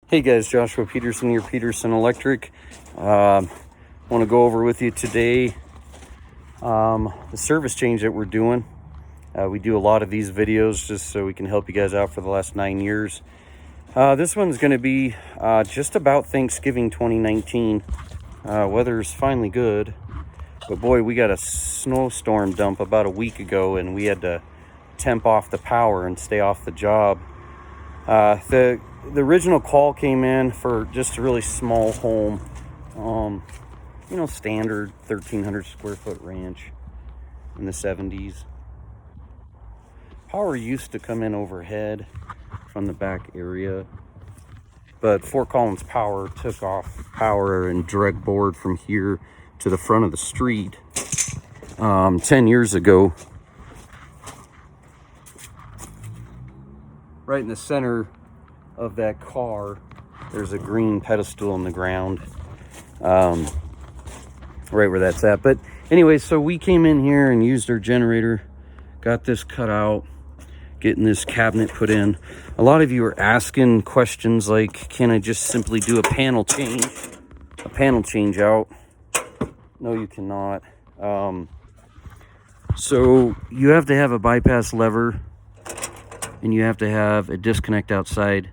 Hey guys, Joshua Peterson here, Peterson Electric. Want to go over with you today the service change that we're doing. We do a lot of these videos just so we can help you guys out for the last 9 years. This one's going to be just about Thanksgiving 2019. Weather's finally good, but boy, we got a snowstorm dump about a week ago and we had to temp off the power and stay off the job. The original call came in for just a really small home, standard 1,300 square foot ranch in the 70s. Power used to come in overhead from the back area, but Fort Collins Power took off power and direct board from here to the front of the street 10 years ago. Right in the center of that car, there's a green pedestal on the ground, right where that's at. But anyway, so we came in here and used our generator, got this cut out, getting this cabinet put in. A lot of you are asking questions like, can I just simply do a panel change out? No, you cannot. So you have to have a bypass lever and you have to have a disconnect outside,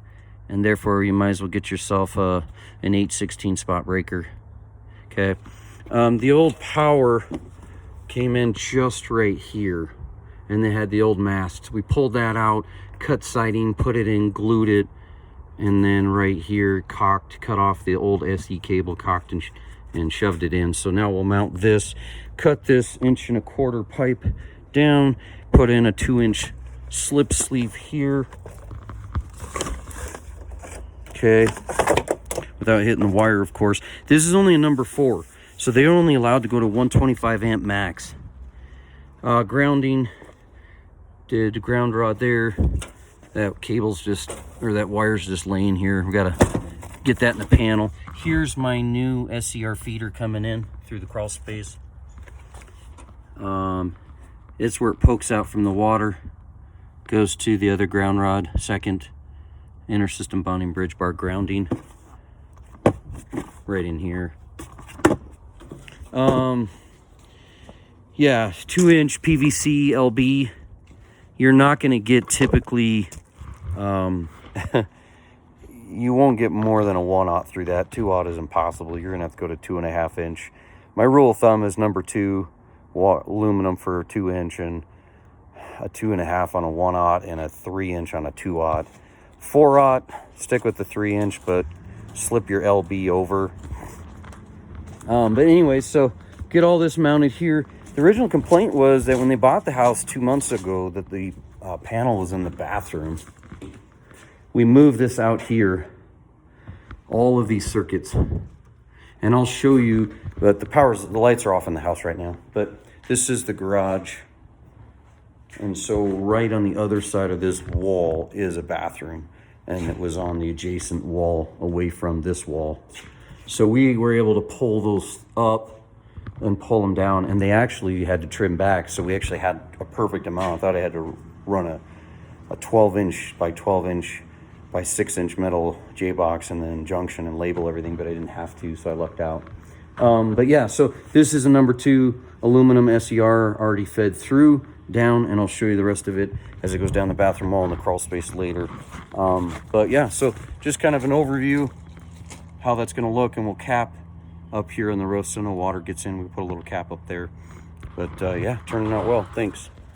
and therefore you might as well get yourself an 8/16 spot breaker. Okay. The old power came in just right here, and they had the old masts. We pulled that out, cut siding, put it in, glued it, and then right here cut off the old SE cable, cocked and shoved it in. So now we'll mount this, cut this 1.25 inch pipe down, put in a 2-inch slip sleeve here, okay, without hitting the wire, of course. This is only a number 4, so they're only allowed to go to 125 amp max. Grounding, did ground rod there. That cable's that wire's just laying here. We gotta get that in the panel. Here's my new SCR feeder coming in through the crawl space. It's where it pokes out from the water, goes to the other ground rod, second inter-system bonding bridge bar grounding, right in here. Yeah, 2-inch PVC LB. You're not going to get typically, you won't get more than a 1/0 through that. 2/0 is impossible. You're going to have to go to 2.5 inch. My rule of thumb is number 2 aluminum for a 2-inch, and a 2.5 on a 1/0, and a 3-inch on a 2/0. 4/0, stick with the 3-inch, but slip your LB over. But anyway, so get all this mounted here. The original complaint was that when they bought the house 2 months ago, that the panel was in the bathroom. We moved this out here, all of these circuits, and I'll show you. But the lights are off in the house right now. But this is the garage. And so right on the other side of this wall is a bathroom, and it was on the adjacent wall away from this wall. So we were able to pull those up and pull them down, and they actually had to trim back. So we actually had a perfect amount. I thought I had to run a 12-inch by 12-inch by 6-inch metal J-box and then junction and label everything, but I didn't have to, so I lucked out. But yeah, so this is a number 2 aluminum SCR already fed through, down, and I'll show you the rest of it as it goes down the bathroom wall in the crawl space later. But yeah, so just kind of an overview how that's going to look, and we'll cap up here on the roof so no water gets in. We put a little cap up there, but yeah, turning out well. Thanks.